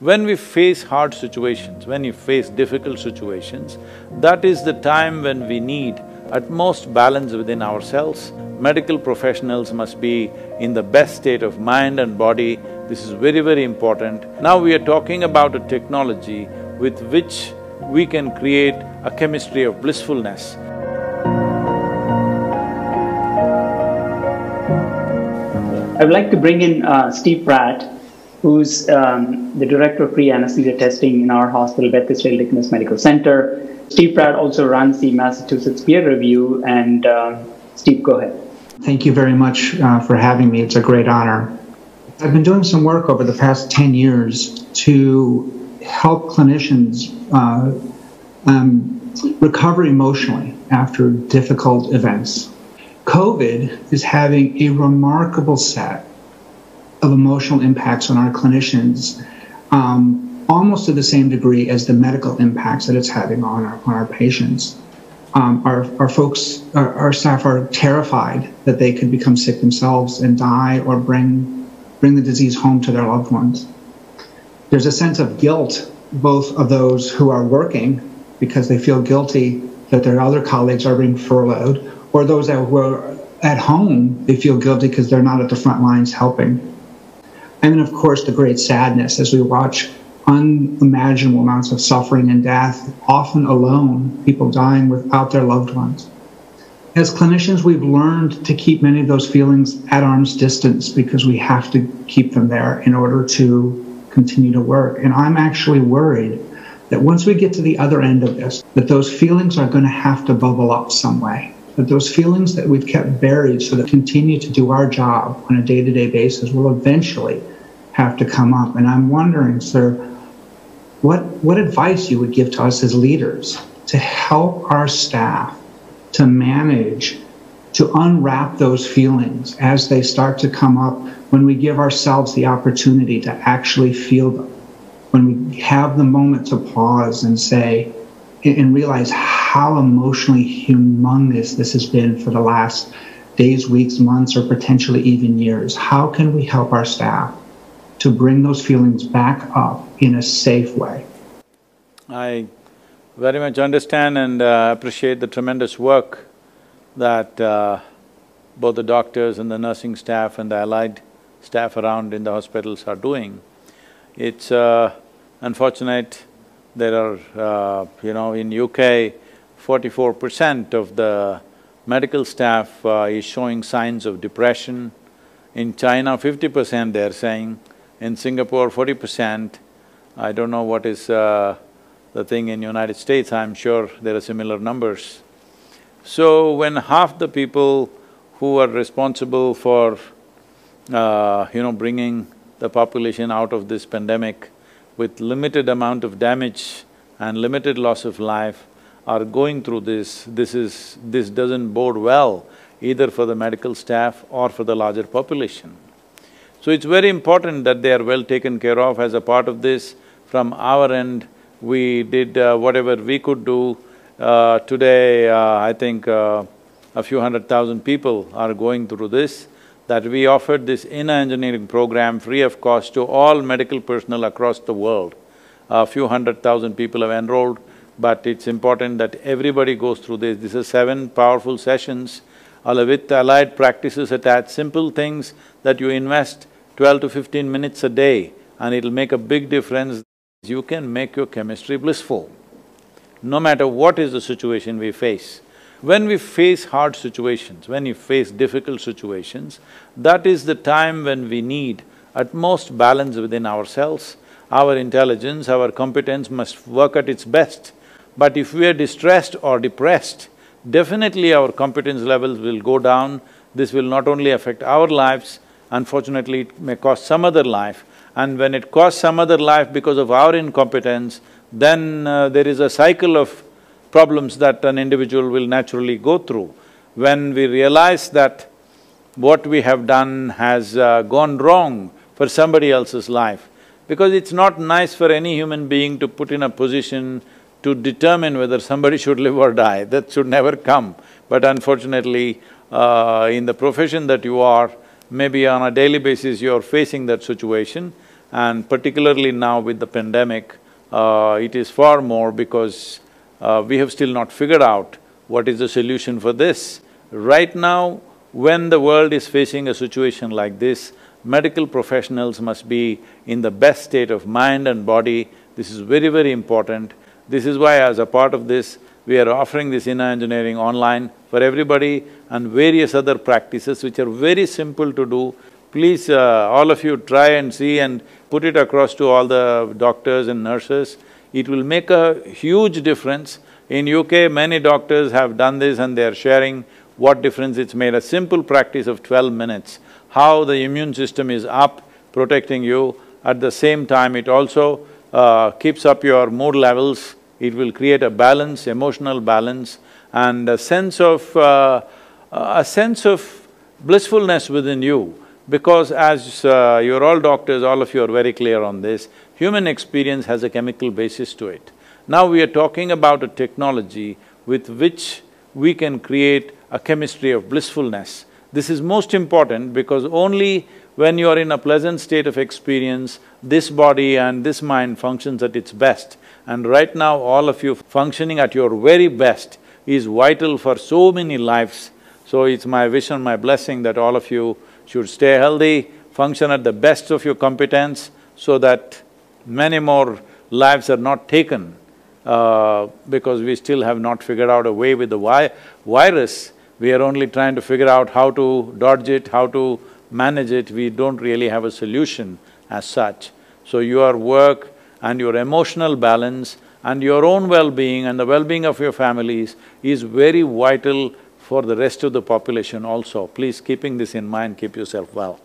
When we face hard situations, when you face difficult situations, that is the time when we need utmost balance within ourselves. Medical professionals must be in the best state of mind and body. This is very, very important. Now we are talking about a technology with which we can create a chemistry of blissfulness. I would like to bring in Steve Pratt, who's the Director of Pre-Anesthesia Testing in our hospital, Beth Israel Deaconess Medical Center. Steve Pratt also runs the Massachusetts Peer Review, and Steve, go ahead. Thank you very much for having me. It's a great honor. I've been doing some work over the past 10 years to help clinicians recover emotionally after difficult events. COVID is having a remarkable set of emotional impacts on our clinicians, almost to the same degree as the medical impacts that it's having on our patients. Our staff are terrified that they could become sick themselves and die or bring the disease home to their loved ones. There's a sense of guilt, both of those who are working because they feel guilty that their other colleagues are being furloughed, or those who are at home, they feel guilty because they're not at the front lines helping. And then, of course, the great sadness as we watch unimaginable amounts of suffering and death, often alone, people dying without their loved ones. As clinicians, we've learned to keep many of those feelings at arm's distance because we have to keep them there in order to continue to work. And I'm actually worried that once we get to the other end of this, that those feelings are going to have to bubble up some way. That those feelings that we've kept buried so that we continue to do our job on a day-to-day basis will eventually have to come up. And I'm wondering, sir, what advice you would give to us as leaders to help our staff to manage, to unwrap those feelings as they start to come up, when we give ourselves the opportunity to actually feel them, when we have the moment to pause and say, and realize how emotionally humongous this has been for the last days, weeks, months, or potentially even years. How can we help our staff to bring those feelings back up in a safe way? I very much understand and appreciate the tremendous work that both the doctors and the nursing staff and the allied staff around in the hospitals are doing. It's unfortunate there are, in UK, 44% of the medical staff is showing signs of depression. In China, 50% they're saying. In Singapore, 40%. I don't know what is the thing in United States, I'm sure there are similar numbers. So when half the people who are responsible for, bringing the population out of this pandemic with limited amount of damage and limited loss of life are going through this doesn't bode well either for the medical staff or for the larger population. So it's very important that they are well taken care of. As a part of this, from our end, we did whatever we could do. Today, I think a few 100,000 people are going through this, that we offered this inner engineering program free of cost to all medical personnel across the world. A few 100,000 people have enrolled, but it's important that everybody goes through this. This is 7 powerful sessions with allied practices attached, simple things that you invest 12 to 15 minutes a day and it'll make a big difference. You can make your chemistry blissful, no matter what is the situation we face. When we face hard situations, when you face difficult situations, that is the time when we need utmost balance within ourselves. Our intelligence, our competence must work at its best. But if we are distressed or depressed, definitely our competence levels will go down. This will not only affect our lives, unfortunately it may cost some other life. And when it costs some other life because of our incompetence, then there is a cycle of problems that an individual will naturally go through. When we realize that what we have done has gone wrong for somebody else's life, because it's not nice for any human being to put in a position to determine whether somebody should live or die, that should never come. But unfortunately, in the profession that you are, maybe on a daily basis you're facing that situation. and particularly now with the pandemic, it is far more because we have still not figured out what is the solution for this. Right now, when the world is facing a situation like this, medical professionals must be in the best state of mind and body. This is very, very important. This is why as a part of this, we are offering this inner engineering online for everybody and various other practices which are very simple to do. Please, all of you try and see and put it across to all the doctors and nurses. It will make a huge difference. In UK, many doctors have done this and they are sharing what difference it's made. A simple practice of 12 minutes, how the immune system is up, protecting you. At the same time, it also keeps up your mood levels. It will create a balance, emotional balance, and a sense of blissfulness within you. Because as you're all doctors, all of you are very clear on this, human experience has a chemical basis to it. Now we are talking about a technology with which we can create a chemistry of blissfulness. This is most important because only when you are in a pleasant state of experience, this body and this mind functions at its best. And right now, all of you functioning at your very best is vital for so many lives. So it's my wish and my blessing that all of you should stay healthy, function at the best of your competence so that many more lives are not taken because we still have not figured out a way with the virus. We are only trying to figure out how to dodge it, how to manage it. We don't really have a solution as such. So your work and your emotional balance and your own well-being and the well-being of your families is very vital for the rest of the population also. Please, keeping this in mind, keep yourself well.